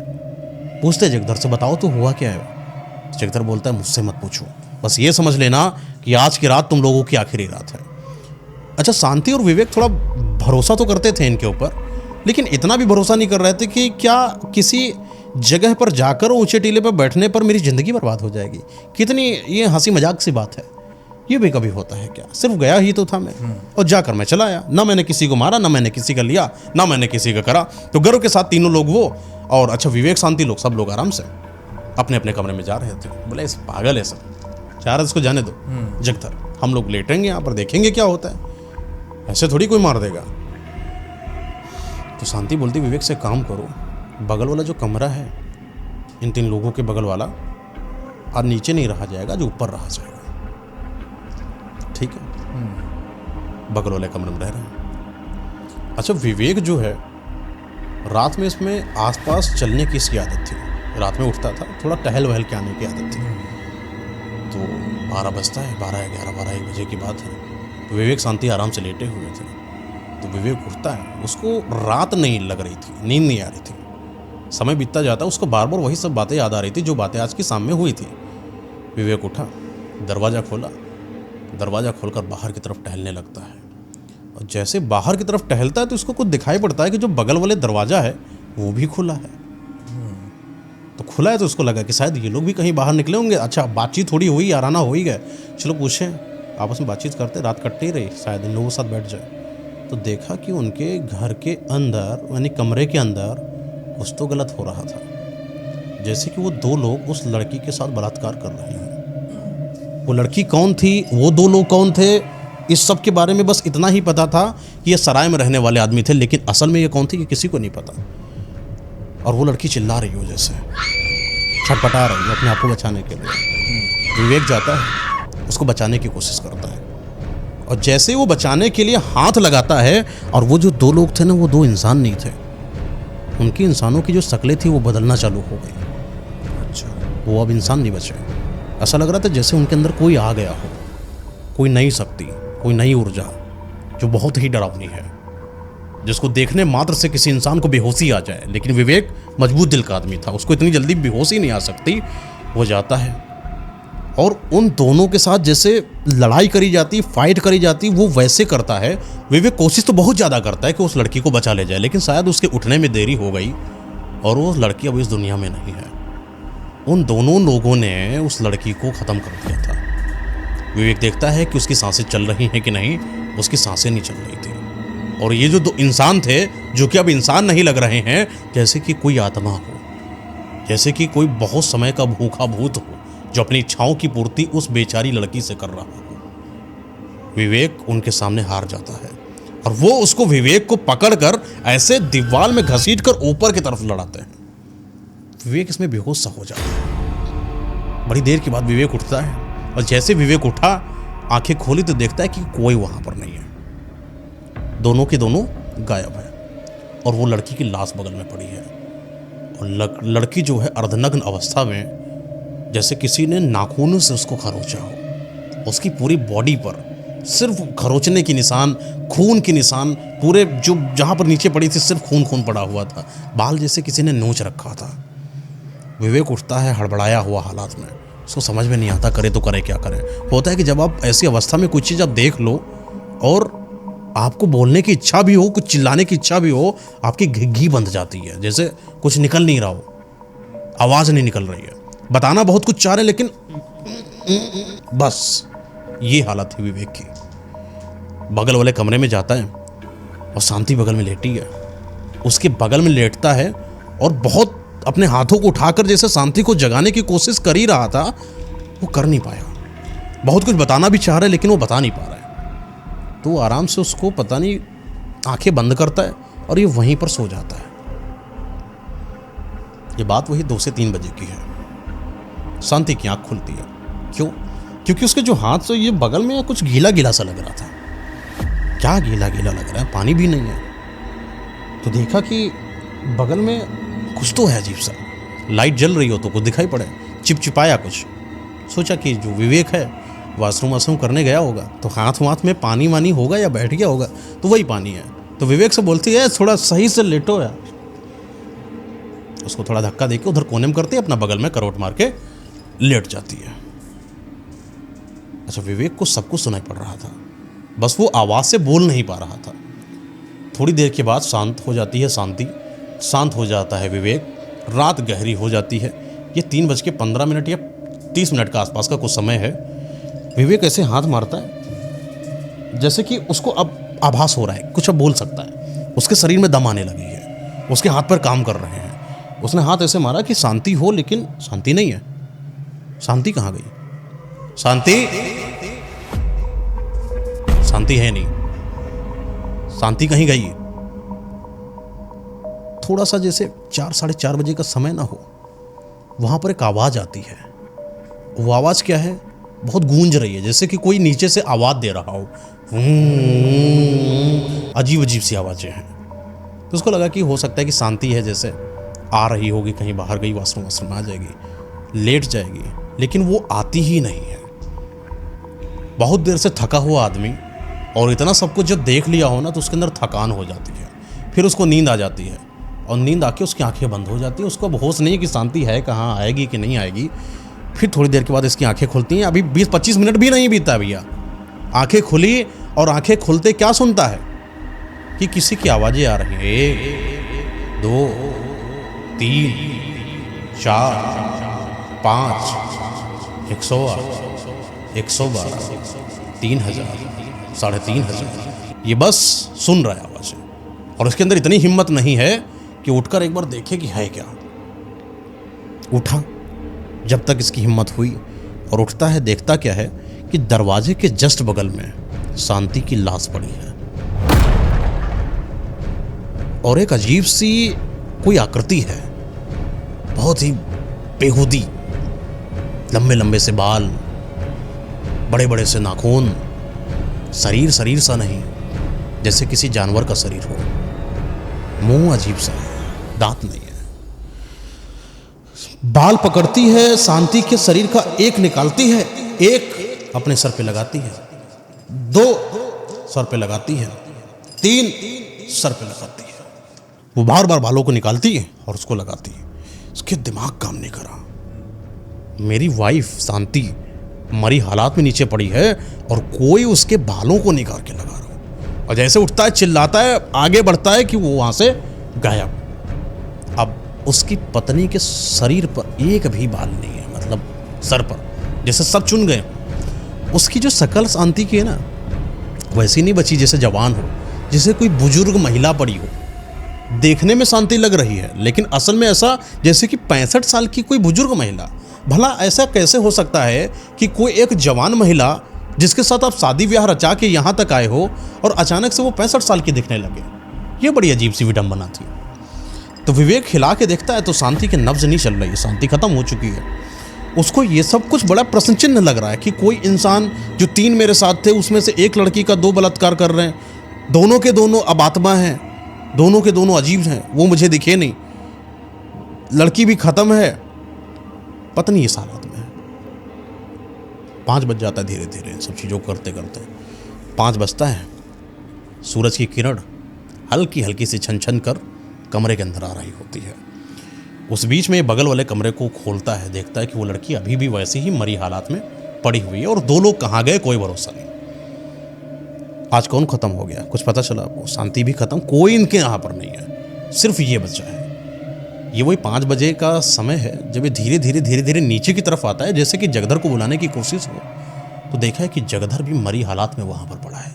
पूछते जगधर से, बताओ तो हुआ क्या है? जगधर बोलता है, मुझसे मत पूछो, बस ये समझ लेना कि आज की रात तुम लोगों की आखिरी रात है। अच्छा, शांति और विवेक थोड़ा भरोसा तो करते थे इनके ऊपर, लेकिन इतना भी भरोसा नहीं कर रहे थे कि क्या किसी जगह पर जाकर ऊंचे टीले पर बैठने पर मेरी ज़िंदगी बर्बाद हो जाएगी। कितनी ये हंसी मजाक सी बात है। ये भी कभी होता है क्या? सिर्फ गया ही तो था मैं और जाकर मैं चला आया। ना मैंने किसी को मारा, ना मैंने किसी का लिया, ना मैंने किसी का करा। तो गर्व के साथ तीनों लोग वो और अच्छा विवेक, शांति लोग, सब लोग आराम से अपने अपने कमरे में जा रहे थे। बोले, इस पागल है सब, चाह रहे इसको जाने दो। जगधर, हम लोग लेटेंगे यहाँ पर, देखेंगे क्या होता है, ऐसे थोड़ी कोई मार देगा। तो शांति बोलती, विवेक से काम करो, बगल वाला जो कमरा है इन 3 लोगों के बगल वाला, और नीचे नहीं रहा जाएगा, जो ऊपर रहा जाएगा, ठीक है? बगल वाले कमरे में रह रहे हैं। अच्छा, विवेक जो है रात में इसमें आसपास चलने की इसकी आदत थी। रात में उठता था, थोड़ा टहल वहल के आने की आदत थी। तो 12 बजता है, 12-1 बजे की बात है। विवेक शांति आराम से लेटे हुए थे। तो विवेक उठता है, उसको रात नहीं लग रही थी, नींद नहीं आ रही थी। समय बीतता जाता, उसको बार बार वही सब बातें याद आ रही थी जो बातें आज की शाम में हुई थी। विवेक उठा, दरवाज़ा खोला, दरवाज़ा खोलकर बाहर की तरफ टहलने लगता है। और जैसे बाहर की तरफ टहलता है तो उसको कुछ दिखाई पड़ता है कि जो बगल वाले दरवाज़ा है वो भी खुला है। तो खुला है तो उसको लगा कि शायद ये लोग भी कहीं बाहर निकले होंगे। अच्छा, बातचीत थोड़ी हुई, आराना हो ही गए, चलो पूछें। आपस में बातचीत करते, रात कटती ही रही, शायद इन लोगों के साथ बैठ जाए। तो देखा कि उनके घर के अंदर, यानी कमरे के अंदर कुछ तो गलत हो रहा था। जैसे कि वो 2 लोग उस लड़की के साथ बलात्कार कर रहे हैं। वो लड़की कौन थी, वो 2 लोग कौन थे, इस सब के बारे में बस इतना ही पता था कि ये सराय में रहने वाले आदमी थे, लेकिन असल में ये कौन थी ये किसी को नहीं पता। और वो लड़की चिल्ला रही हो, जैसे छटपटा रही है अपने आप को बचाने के लिए। विवेक जाता है, उसको बचाने की कोशिश करता है और जैसे वो बचाने के लिए हाथ लगाता है, और वो जो 2 लोग थे ना, वो 2 इंसान नहीं थे। उनकी इंसानों की जो शक्लें थी वो बदलना चालू हो गई। अच्छा। वो अब इंसान नहीं बचे। ऐसा लग रहा था जैसे उनके अंदर कोई आ गया हो, कोई नई शक्ति, कोई नई ऊर्जा जो बहुत ही डरावनी है, जिसको देखने मात्र से किसी इंसान को बेहोशी आ जाए। लेकिन विवेक मजबूत दिल का आदमी था, उसको इतनी जल्दी बेहोशी नहीं आ सकती। वो जाता है और उन दोनों के साथ जैसे लड़ाई करी जाती, फाइट करी जाती, वो वैसे करता है। विवेक कोशिश तो बहुत ज़्यादा करता है कि उस लड़की को बचा ले जाए, लेकिन शायद उसके उठने में देरी हो गई और वो लड़की अब इस दुनिया में नहीं है। उन दोनों लोगों ने उस लड़की को ख़त्म कर दिया था। विवेक देखता है कि उसकी सांसें चल रही हैं कि नहीं, उसकी सांसें नहीं चल रही थी। और ये जो दो इंसान थे, जो कि अब इंसान नहीं लग रहे हैं, जैसे कि कोई आत्मा हो, जैसे कि कोई बहुत समय का भूखा भूत हो, जो अपनी इच्छाओं की पूर्ति उस बेचारी लड़की से कर रहा हो। विवेक उनके सामने हार जाता है और वो उसको, विवेक को पकड़कर ऐसे दीवार में घसीट कर ऊपर की तरफ लड़ाते हैं। विवेक इसमें बेहोश सा हो जाता है। बड़ी देर के बाद विवेक उठता है और जैसे विवेक उठा, आंखें खोली तो देखता है कि कोई वहां पर नहीं है। दोनों के दोनों गायब है और वो लड़की की लाश बगल में पड़ी है। और लड़की जो है अर्धनग्न अवस्था में, जैसे किसी ने नाखूनों से उसको खरोचा हो। उसकी पूरी बॉडी पर सिर्फ खरोचने के निशान, खून के निशान, पूरे जो जहाँ पर नीचे पड़ी थी सिर्फ खून खून पड़ा हुआ था। बाल जैसे किसी ने नोच रखा था। विवेक उठता है हड़बड़ाया हुआ हालात में। उसको समझ में नहीं आता करे तो करे क्या करे। होता है कि जब आप ऐसी अवस्था में कुछ चीज़ आप देख लो और आपको बोलने की इच्छा भी हो, कुछ चिल्लाने की इच्छा भी हो, आपकी घी बंध जाती है, जैसे कुछ निकल नहीं रहा हो, आवाज़ नहीं निकल रही है। बताना बहुत कुछ चाह रहे हैं लेकिन बस ये हालत थी विवेक की। बगल वाले कमरे में जाता है और शांति बगल में लेटी है। उसके बगल में लेटता है और बहुत अपने हाथों को उठाकर जैसे शांति को जगाने की कोशिश कर ही रहा था, वो कर नहीं पाया। बहुत कुछ बताना भी चाह रहा है लेकिन वो बता नहीं पा रहा है। तो वो आराम से उसको पता नहीं आंखें बंद करता है और ये वहीं पर सो जाता है। ये बात वही 2 से 3 बजे की है। शांति की आंख खुलती है। क्यों? क्योंकि उसके जो हाथ से ये बगल में कुछ गीला गीला सा लग रहा था। क्या गीला गीला लग रहा है? पानी भी नहीं है। तो देखा कि बगल में कुछ तो है अजीब सा। लाइट जल रही हो तो कुछ दिखाई पड़े, चिपचिपाया कुछ। सोचा कि जो विवेक है वाशरूम करने गया होगा, तो हाथ में पानी वानी होगा या बैठ गया होगा, तो वही पानी है। तो विवेक से बोलती है थोड़ा सही से लेटो यार। उसको थोड़ा धक्का देके उधर कोने में करती है, अपना बगल में करवट मार के लेट जाती है। अच्छा, विवेक को सब कुछ सुनाई पड़ रहा था, बस वो आवाज़ से बोल नहीं पा रहा था। थोड़ी देर के बाद शांत हो जाती है शांति, शांत हो जाता है विवेक। रात गहरी हो जाती है। ये 3:15 या 30 मिनट का आसपास का कुछ समय है। विवेक ऐसे हाथ मारता है जैसे कि उसको अब आभास हो रहा है कुछ अब बोल सकता है। उसके शरीर में दम आने लगी है, उसके हाथ पर काम कर रहे हैं। उसने हाथ ऐसे मारा कि शांति हो, लेकिन शांति नहीं है। शांति कहाँ गई? शांति है नहीं। शांति कहीं गई। थोड़ा सा जैसे 4 साढ़े 4 बजे का समय ना हो, वहां पर एक आवाज आती है। वो आवाज क्या है? बहुत गूंज रही है, जैसे कि कोई नीचे से आवाज दे रहा हो। अजीब अजीब सी आवाजें हैं। तो उसको लगा कि हो सकता है कि शांति है, जैसे आ रही होगी, कहीं बाहर गई, वाशरूम आ जाएगी, लेट जाएगी। लेकिन वो आती ही नहीं है। बहुत देर से थका हुआ आदमी, और इतना सब कुछ जब देख लिया हो ना, तो उसके अंदर थकान हो जाती है। फिर उसको नींद आ जाती है और नींद आके उसकी आंखें बंद हो जाती है। उसको अब होश नहीं है कि शांति है कहाँ, आएगी कि नहीं आएगी। फिर थोड़ी देर के बाद इसकी आंखें खुलती हैं। अभी 20-25 मिनट भी नहीं बीता भैया, आंखें खुली। और आंखें खुलते क्या सुनता है कि किसी की आवाज़ें आ रही हैं। 1 2 3 4 5 108 112 3000 3500। ये बस सुन रहा है आवाज़ें, और उसके अंदर इतनी हिम्मत नहीं है कि उठकर एक बार देखे कि है क्या। उठा, जब तक इसकी हिम्मत हुई, और उठता है, देखता क्या है कि दरवाजे के जस्ट बगल में शांति की लाश पड़ी है। और एक अजीब सी कोई आकृति है, बहुत ही बेहूदी, लंबे लंबे से बाल, बड़े बड़े से नाखून, शरीर सा नहीं, जैसे किसी जानवर का शरीर हो। मुंह अजीब सा है, दांत नहीं है। बाल पकड़ती है, शांति के शरीर का एक निकालती है, एक अपने सर पे लगाती है, 2 सर पे लगाती है, 3 सर पे लगाती है। वो बार बार बालों को निकालती है और उसको लगाती है। उसके दिमाग काम नहीं करा। मेरी वाइफ शांति मरी हालात में नीचे पड़ी है और कोई उसके बालों को निकाल के लगा रहा हो। और जैसे उठता है, चिल्लाता है, आगे बढ़ता है कि वो वहां से गायब। अब उसकी पत्नी के शरीर पर एक भी बाल नहीं है, मतलब सर पर जैसे सब चुन गए। उसकी जो शकल शांति की है ना, वैसी नहीं बची जैसे जवान हो, जैसे कोई बुजुर्ग महिला पड़ी हो। देखने में शांति लग रही है, लेकिन असल में ऐसा जैसे कि 65 साल की कोई बुजुर्ग महिला। भला ऐसा कैसे हो सकता है कि कोई एक जवान महिला जिसके साथ आप शादी ब्याह रचा के यहाँ तक आए हो और अचानक से वो 65 साल की दिखने लगे। ये बड़ी अजीब सी विडंबना थी। तो विवेक हिला के देखता है तो शांति के नब्ज नहीं चल रही है, शांति खत्म हो चुकी है। उसको ये सब कुछ बड़ा प्रश्न चिन्ह लग रहा है कि कोई इंसान जो 3 मेरे साथ थे उसमें से एक लड़की का 2 बलात्कार कर रहे हैं, दोनों के दोनों अब आत्मा हैं, दोनों के दोनों अजीब हैं, वो मुझे दिखे नहीं, लड़की भी खत्म है, पत्नी इस हालत में है। 5 बज जाता है धीरे धीरे इन सब चीज़ों को करते करते। 5 बजता है, सूरज की किरण हल्की हल्की सी छन छन कर कमरे के अंदर आ रही होती है। उस बीच में बगल वाले कमरे को खोलता है, देखता है कि वो लड़की अभी भी वैसी ही मरी हालात में पड़ी हुई है और 2 लोग कहाँ गए कोई भरोसा नहीं। आज कौन खत्म हो गया कुछ पता चला आपको? शांति भी खत्म, कोई इनके यहाँ पर नहीं है, सिर्फ ये बचा है। ये वही 5 बजे का समय है जब ये धीरे धीरे नीचे की तरफ आता है, जैसे कि जगधर को बुलाने की कोशिश हो। तो देखा है कि जगधर भी मरी हालात में वहाँ पर पड़ा है।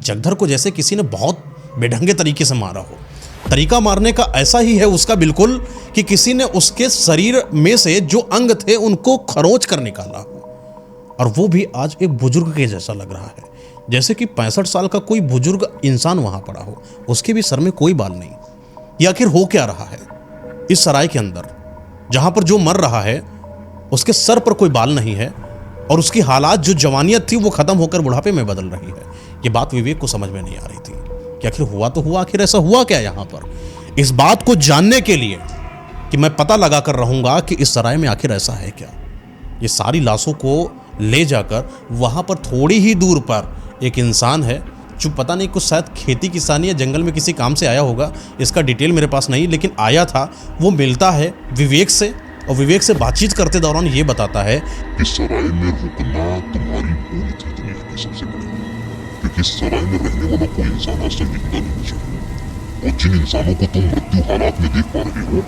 जगधर को जैसे किसी ने बहुत बेढंगे तरीके से मारा हो। तरीका मारने का ऐसा ही है उसका बिल्कुल कि किसी ने उसके शरीर में से जो अंग थे उनको खरोंच कर निकाला, और वो भी आज एक बुजुर्ग के जैसा लग रहा है, जैसे कि 65 साल का कोई बुजुर्ग इंसान वहां पड़ा हो, उसके भी सर में कोई बाल नहीं। ये आखिर हो क्या रहा है इस सराय के अंदर, जहां पर जो मर रहा है उसके सर पर कोई बाल नहीं है और उसकी हालात जो जवानियत थी वो खत्म होकर बुढ़ापे में बदल रही है। ये बात विवेक को समझ में नहीं आ रही थी कि आखिर हुआ तो हुआ, आखिर ऐसा हुआ क्या यहाँ पर। इस बात को जानने के लिए कि मैं पता लगा कर रहूंगा कि इस सराय में आखिर ऐसा है क्या। ये सारी लाशों को ले जाकर वहां पर थोड़ी ही दूर पर एक इंसान है जो पता नहीं कुछ शायद खेती किसानी या जंगल में किसी काम से आया होगा, इसका डिटेल मेरे पास नहीं, लेकिन आया था। वो मिलता है विवेक से और विवेक से बातचीत करते दौरान ये बताता है कि सराय में रुकना तुम्हारी भूल थी दुनिया की सबसे बड़ी, क्योंकि सराय में रहने वाला कोई इंसान आज तक जिंदा नहीं बचा। और जिन इंसानों को तुम मृत्यु हालात में देख पा रहे हो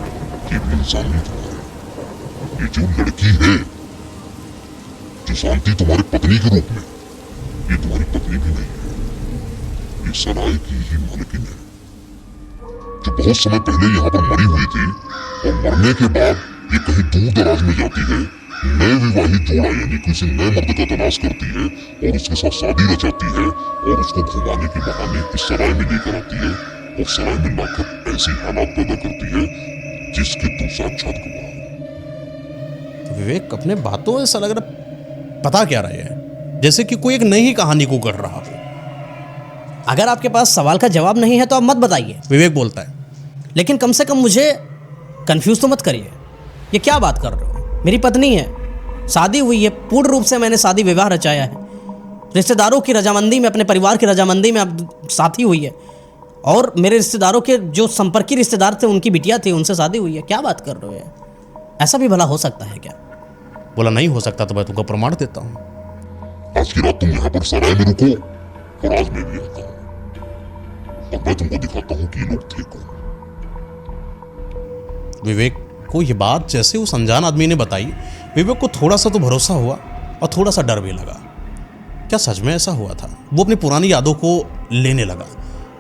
ये भी इंसान नहीं तुम्हारे। ये जो लड़की है जो शांति तुम्हारी पत्नी के रूप में, ये तुम्हारी पत्नी भी नहीं है, ये सराय की ही मालकिन है जो बहुत समय पहले यहाँ पर मरी हुई थी और मरने के बाद ये कहीं दूर दराज में जाती है, नए विवाहित जोड़ा यानी किसी नए मर्द का तलाश करती है और उसके साथ शादी रचाती है और उसको घुमाने के बहाने इस सराय में लेकर आती है और सराय में लाकर ऐसी हालात पैदा करती है जिसके तुम साक्षात गवाह हो। तो विवेक अपने बातों ऐसा लग रहा पता क्या रहे हैं, जैसे कि कोई एक नई कहानी को कर रहा हो। अगर आपके पास सवाल का जवाब नहीं है तो आप मत बताइए, विवेक बोलता है। लेकिन कम से कम मुझे कंफ्यूज तो मत करिए। ये क्या बात कर रहे हो? मेरी पत्नी है, शादी हुई है, पूर्ण रूप से मैंने शादी विवाह रचाया है, रिश्तेदारों की रजामंदी में, अपने परिवार की रजामंदी में अब शादी हुई है, और मेरे रिश्तेदारों के जो संपर्की रिश्तेदार थे उनकी बिटिया थी, उनसे शादी हुई है। क्या बात कर रहे हो? ऐसा भी भला हो सकता है क्या? बोला नहीं हो सकता तो मैं तुमको प्रमाण देता हूँ। आज की रात तुम यहाँ पर सराय में रुको और आज मैं भी आता हूँ और मैं तुमको दिखाता हूँ कि ये लोग थे कौन। विवेक को ये बात जैसे उस अनजान आदमी ने बताई, विवेक को थोड़ा सा तो भरोसा हुआ और थोड़ा सा डर भी लगा। क्या सच में ऐसा हुआ था? वो अपनी पुरानी यादों को लेने लगा।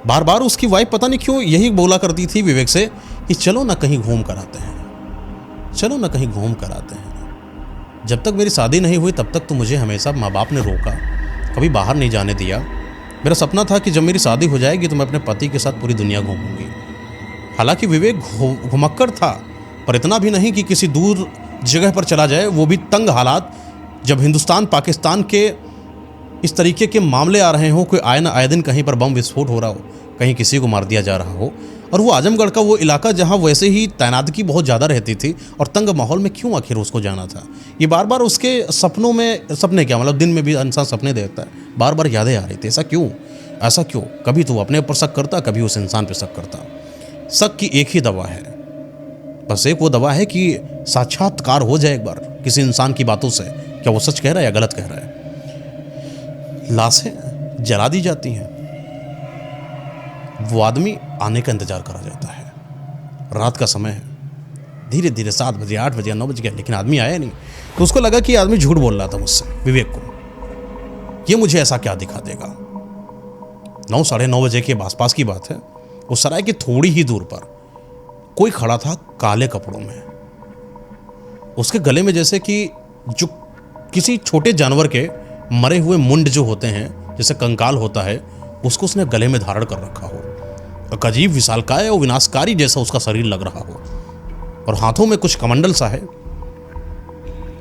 बार बार उसकी वाइफ पता नहीं क्यों यही बोला करती थी विवेक से कि चलो ना कहीं घूम कर आते हैं, चलो ना कहीं घूम कर आते हैं। जब तक मेरी शादी नहीं हुई तब तक तो मुझे हमेशा माँ बाप ने रोका, कभी बाहर नहीं जाने दिया। मेरा सपना था कि जब मेरी शादी हो जाएगी तो मैं अपने पति के साथ पूरी दुनिया घूमूंगी। हालांकि विवेक घुमक्कड़ था, पर इतना भी नहीं कि किसी दूर जगह पर चला जाए, वो भी तंग हालात। जब हिंदुस्तान पाकिस्तान के इस तरीके के मामले आ रहे हों, कोई आए दिन कहीं पर बम विस्फोट हो रहा हो, कहीं किसी को मार दिया जा रहा हो, और वो आजमगढ़ का वो इलाका जहाँ वैसे ही तैनाती बहुत ज़्यादा रहती थी और तंग माहौल में क्यों आखिर उसको जाना था। ये बार बार उसके सपनों में, सपने क्या मतलब दिन में भी इंसान सपने देखता है, बार बार यादें आ रही थी। ऐसा क्यों, ऐसा क्यों? कभी तो अपने ऊपर शक करता, कभी उस इंसान पर शक करता। शक की एक ही दवा है, बस एक वो दवा है कि साक्षात्कार हो जाए एक बार किसी इंसान की बातों से, क्या वो सच कह रहा है या गलत कह रहा है। लाशें जला दी जाती हैं, वो आदमी आने का इंतजार करा जाता है। रात का समय है, धीरे धीरे 7 बजे 8 बजे 9 बज गया, लेकिन आदमी आया नहीं। तो उसको लगा कि आदमी झूठ बोल रहा था मुझसे, विवेक को। ये मुझे ऐसा क्या दिखा देगा 9 साढ़े 9 बजे के आसपास की बात है। उस सराय के थोड़ी ही दूर पर कोई खड़ा था काले कपड़ों में। उसके गले में जैसे कि जो किसी छोटे जानवर के मरे हुए मुंड जो होते हैं, जैसे कंकाल होता है, उसको उसने गले में धारण कर रखा हो। एक अजीब विशालकाय और विनाशकारी जैसा उसका शरीर लग रहा हो, और हाथों में कुछ कमंडल सा है,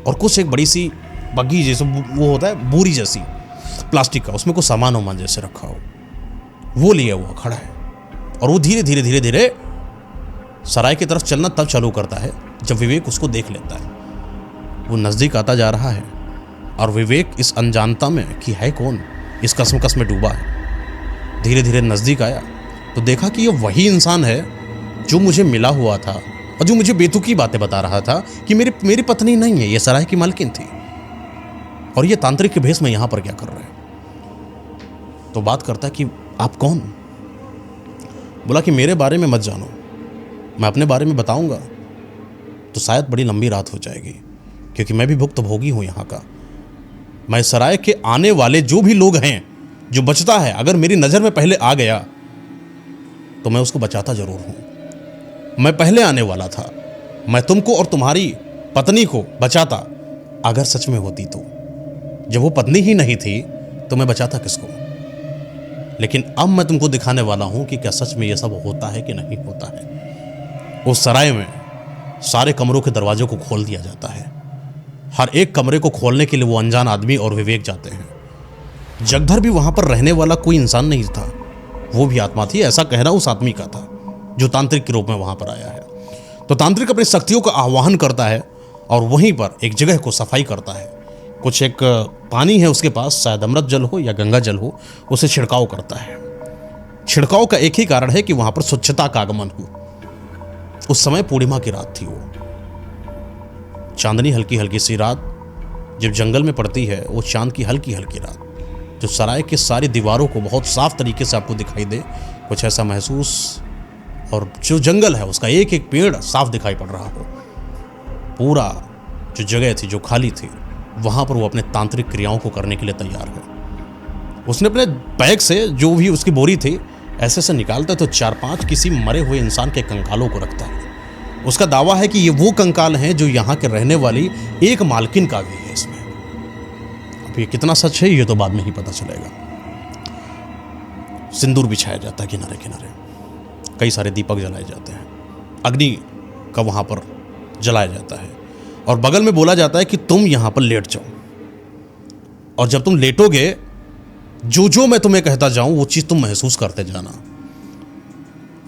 और कुछ एक बड़ी सी बग्घी जैसे वो होता है बोरी जैसी प्लास्टिक का, उसमें कुछ सामान वामान जैसे रखा हो, वो लिए हुआ खड़ा है। और वो धीरे धीरे धीरे धीरे सराय की तरफ चलना तब चालू करता है जब विवेक उसको देख लेता है। वो नज़दीक आता जा रहा है और विवेक इस अनजानता में कि है कौन, इस कसमकस में डूबा है। धीरे धीरे नज़दीक आया तो देखा कि ये वही इंसान है जो मुझे मिला हुआ था और जो मुझे बेतुकी बातें बता रहा था कि मेरी पत्नी नहीं है, ये सराय की मालकिन थी, और ये तांत्रिक के भेष में यहाँ पर क्या कर रहे हैं। तो बात करता कि आप कौन? बोला कि मेरे बारे में मत जानो, मैं अपने बारे में बताऊंगा तो शायद बड़ी लंबी रात हो जाएगी, क्योंकि मैं भी भुक्तभोगी हूँ यहाँ का। मैं सराय के आने वाले जो भी लोग हैं, जो बचता है, अगर मेरी नज़र में पहले आ गया तो मैं उसको बचाता जरूर हूँ। मैं पहले आने वाला था, मैं तुमको और तुम्हारी पत्नी को बचाता अगर सच में होती तो। जब वो पत्नी ही नहीं थी तो मैं बचाता किसको? लेकिन अब मैं तुमको दिखाने वाला हूं कि क्या सच में ये सब होता है कि नहीं होता है। उस सराय में सारे कमरों के दरवाजों को खोल दिया जाता है। हर एक कमरे को खोलने के लिए वो अनजान आदमी और विवेक जाते हैं। जगधर भी वहां पर रहने वाला कोई इंसान नहीं था, वो भी आत्मा थी, ऐसा कहना उस आदमी का था जो तांत्रिक के रूप में वहां पर आया है। तो तांत्रिक अपनी शक्तियों का आह्वान करता है और वहीं पर एक जगह को सफाई करता है। कुछ एक पानी है उसके पास, शायद अमृत जल हो या गंगा जल हो, उसे छिड़काव करता है। छिड़काव का एक ही कारण है कि वहां पर स्वच्छता का आगमन हो। उस समय पूर्णिमा की रात थी, वो चांदनी हल्की हल्की सी रात जब जंगल में पड़ती है, वो चांद की हल्की हल्की रात जो सराय की सारी दीवारों को बहुत साफ तरीके से आपको दिखाई दे, कुछ ऐसा महसूस। और जो जंगल है उसका एक एक पेड़ साफ दिखाई पड़ रहा हो। पूरा जो जगह थी जो खाली थी, वहां पर वो अपने तांत्रिक क्रियाओं को करने के लिए तैयार है। उसने अपने बैग से जो भी उसकी बोरी थी ऐसे से निकालता तो 4-5 किसी मरे हुए इंसान के कंकालों को रखता है। उसका दावा है कि ये वो कंकाल हैं जो यहाँ के रहने वाली एक मालकिन का भी है इसमें। अब ये कितना सच है ये तो बाद में ही पता चलेगा। सिंदूर बिछाया जाता है किनारे किनारे, कई सारे दीपक जलाए जाते हैं, अग्नि का वहाँ पर जलाया जाता है, और बगल में बोला जाता है कि तुम यहाँ पर लेट जाओ, और जब तुम लेटोगे जो जो मैं तुम्हें कहता जाऊं वो चीज़ तुम महसूस करते जाना,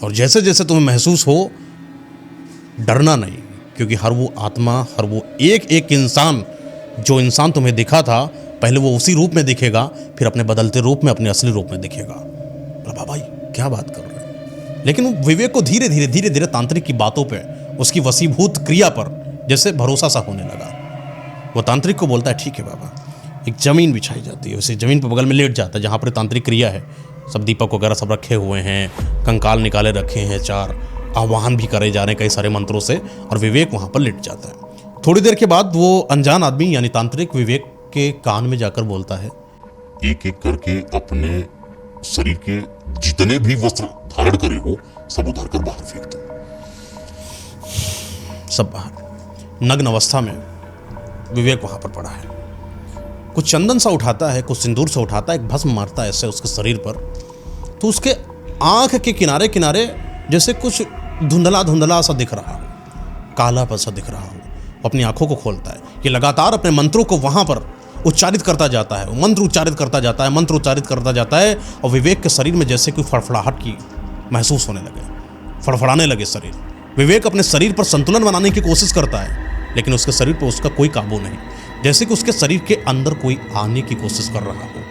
और जैसे जैसे तुम्हें महसूस हो डरना नहीं, क्योंकि हर वो आत्मा, हर वो एक एक इंसान, जो इंसान तुम्हें दिखा था पहले वो उसी रूप में दिखेगा, फिर अपने बदलते रूप में, अपने असली रूप में दिखेगा। बाबा भाई क्या बात कर रहे हैं। लेकिन विवेक को धीरे धीरे धीरे धीरे तांत्रिक की बातों पे, उसकी वसीभूत क्रिया पर जैसे भरोसा सा होने लगा। वो तांत्रिक को बोलता है ठीक है बाबा। एक ज़मीन बिछाई जाती है, उसी ज़मीन पर बगल में लेट जाता है जहाँ पर तांत्रिक क्रिया है। सब दीपक वगैरह सब रखे हुए हैं, कंकाल निकाले रखे हैं, 4 आह्वान भी करे जा रहे हैं कई सारे मंत्रों से, और विवेक वहाँ पर लेट जाता है। थोड़ी देर के बाद वो अनजान आदमी यानी तांत्रिक विवेक के कान में जाकर बोलता है, एक एक करके अपने शरीर के जितने भी वस्त्र धारण करे हो सब उतार कर बाहर फेंक दो। सब बाहर। नग्न अवस्था में विवेक वहाँ पर पड़ा है। कुछ चंदन सा उठाता है, कुछ सिंदूर से उठाता है, एक भस्म मारता है ऐसे उसके शरीर पर, तो उसके आँख के किनारे किनारे जैसे कुछ धुंधला धुंधला सा दिख रहा हो, काला सा दिख रहा हो। अपनी आंखों को खोलता है, ये लगातार अपने मंत्रों को वहाँ पर उच्चारित करता जाता है, मंत्र उच्चारित करता जाता है, मंत्र उच्चारित करता जाता है, और विवेक के शरीर में जैसे कोई फड़फड़ाहट की महसूस होने लगे, फड़फड़ाने लगे शरीर। विवेक अपने शरीर पर संतुलन बनाने की कोशिश करता है, लेकिन उसके शरीर पर उसका कोई काबू नहीं, जैसे कि उसके शरीर के अंदर कोई आने की कोशिश कर रहा हो,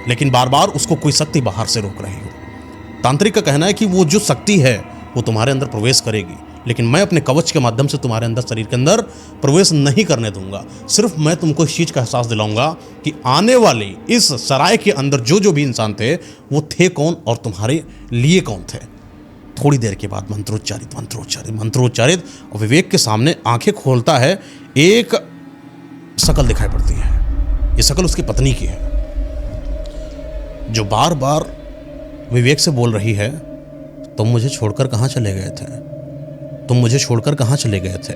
लेकिन बार बार उसको कोई शक्ति बाहर से रोक रही हो। तांत्रिक का कहना है कि वो जो शक्ति है वो तुम्हारे अंदर प्रवेश करेगी, लेकिन मैं अपने कवच के माध्यम से तुम्हारे अंदर, शरीर के अंदर प्रवेश नहीं करने दूंगा। सिर्फ मैं तुमको इस चीज़ का एहसास दिलाऊंगा कि आने वाले इस सराय के अंदर जो जो भी इंसान थे वो थे कौन और तुम्हारे लिए कौन थे। थोड़ी देर के बाद मंत्रोच्चारित मंत्रोच्चारित मंत्रोच्चारित, और विवेक के सामने आंखें खोलता है, एक शकल दिखाई पड़ती है। ये शकल उसकी पत्नी की है, जो बार बार विवेक से बोल रही है, तुम मुझे छोड़कर कहाँ चले गए थे, तुम मुझे छोड़कर कहाँ चले गए थे।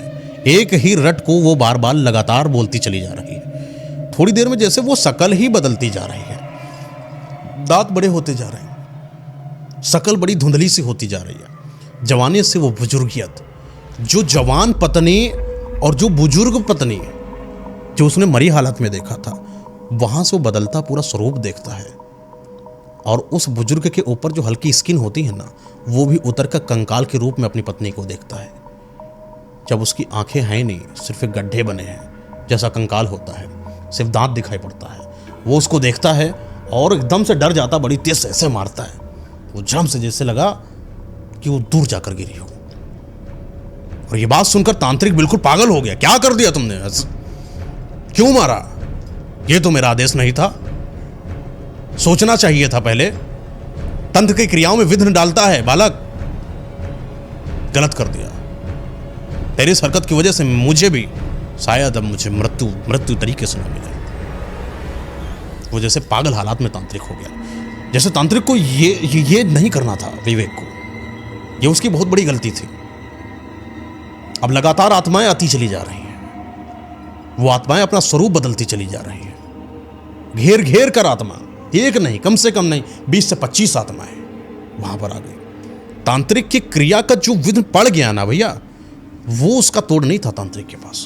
एक ही रट को वो बार बार लगातार बोलती चली जा रही है। थोड़ी देर में जैसे वो शकल ही बदलती जा रही है, दांत बड़े होते जा रहे हैं, शकल बड़ी धुंधली सी होती जा रही है। जवानी से वो बुजुर्गियत, जो जवान पत्नी और जो बुजुर्ग पत्नी जो उसने मरी हालत में देखा था, वहां से वो बदलता पूरा स्वरूप देखता है। और उस बुजुर्ग के ऊपर जो हल्की स्किन होती है ना, वो भी उतर कर कंकाल के रूप में अपनी पत्नी को देखता है। जब उसकी आंखें हैं नहीं, सिर्फ एक गड्ढे बने हैं, जैसा कंकाल होता है, सिर्फ दांत दिखाई पड़ता है। वो उसको देखता है और एकदम से डर जाता, बड़ी तेज से ऐसे मारता है। वो झम से जैसे लगा कि वो दूर जाकर गिरी हो। और ये बात सुनकर तांत्रिक बिल्कुल पागल हो गया। क्या कर दिया तुमने, क्यों मारा? ये तो मेरा आदेश नहीं था, सोचना चाहिए था पहले। तंत्र की क्रियाओं में विघ्न डालता है बालक, गलत कर दिया। तेरी इस हरकत की वजह से मुझे भी शायद अब मुझे मृत्यु तरीके से न मिले। वो जैसे पागल हालात में तांत्रिक हो गया, जैसे तांत्रिक को ये नहीं करना था विवेक को, ये उसकी बहुत बड़ी गलती थी। अब लगातार आत्माएं आती चली जा रही हैं, वो आत्माएं अपना स्वरूप बदलती चली जा रही हैं, घेर घेर कर आत्मा, एक नहीं, कम से कम नहीं, 20 से 25 आत्माएं वहां पर आ गई। तांत्रिक की क्रिया का जो विघ्न पड़ गया ना भैया, वो उसका तोड़ नहीं था तांत्रिक के पास।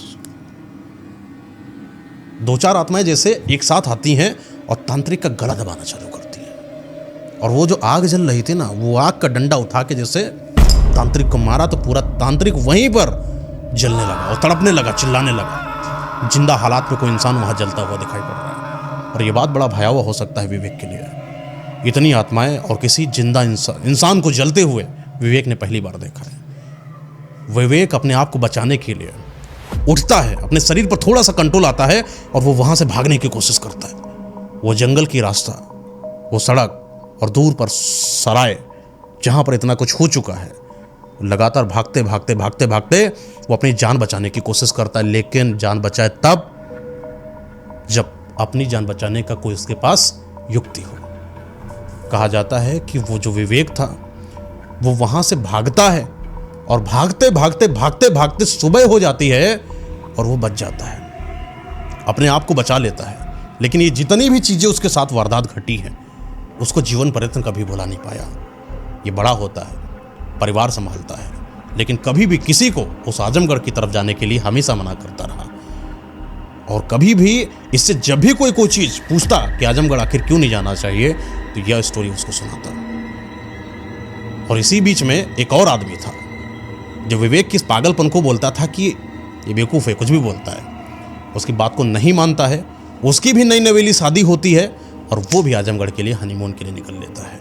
2-4 आत्माएं जैसे एक साथ आती हैं और तांत्रिक का गला दबाना चालू करती हैं। और वो जो आग जल रही थी ना, वो आग का डंडा उठा के जैसे तांत्रिक को मारा तो पूरा तांत्रिक वहीं पर जलने लगा और तड़पने लगा, चिल्लाने लगा। जिंदा हालात में कोई इंसान वहां जलता हुआ दिखाई पड़ रहा है। और ये बात बड़ा भयावह हो सकता है विवेक के लिए। इतनी आत्माएं और किसी जिंदा इंसान को जलते हुए विवेक ने पहली बार देखा है। विवेक अपने आप को बचाने के लिए उठता है, अपने शरीर पर थोड़ा सा कंट्रोल आता है और वो वहां से भागने की कोशिश करता है। वो जंगल की रास्ता, वो सड़क और दूर पर सराय, जहां पर इतना कुछ हो चुका है, लगातार भागते भागते भागते भागते वो अपनी जान बचाने की कोशिश करता है। लेकिन जान बचाए तब जब अपनी जान बचाने का कोई उसके पास युक्ति हो। कहा जाता है कि वो जो विवेक था वो वहां से भागता है और भागते भागते भागते भागते सुबह हो जाती है और वो बच जाता है, अपने आप को बचा लेता है। लेकिन ये जितनी भी चीज़ें उसके साथ वारदात घटी हैं, उसको जीवन पर्यंत कभी भुला नहीं पाया। ये बड़ा होता है, परिवार संभालता है, लेकिन कभी भी किसी को उस आजमगढ़ की तरफ जाने के लिए हमेशा मना करता रहा। और कभी भी इससे जब भी कोई चीज़ पूछता कि आजमगढ़ आखिर क्यों नहीं जाना चाहिए, तो यह स्टोरी उसको सुनाता। और इसी बीच में एक और आदमी था जो विवेक की इस पागलपन को बोलता था कि ये बेवकूफ़ है, कुछ भी बोलता है, उसकी बात को नहीं मानता है। उसकी भी नई नवेली शादी होती है और वो भी आजमगढ़ के लिए हनीमून के लिए निकल लेता है।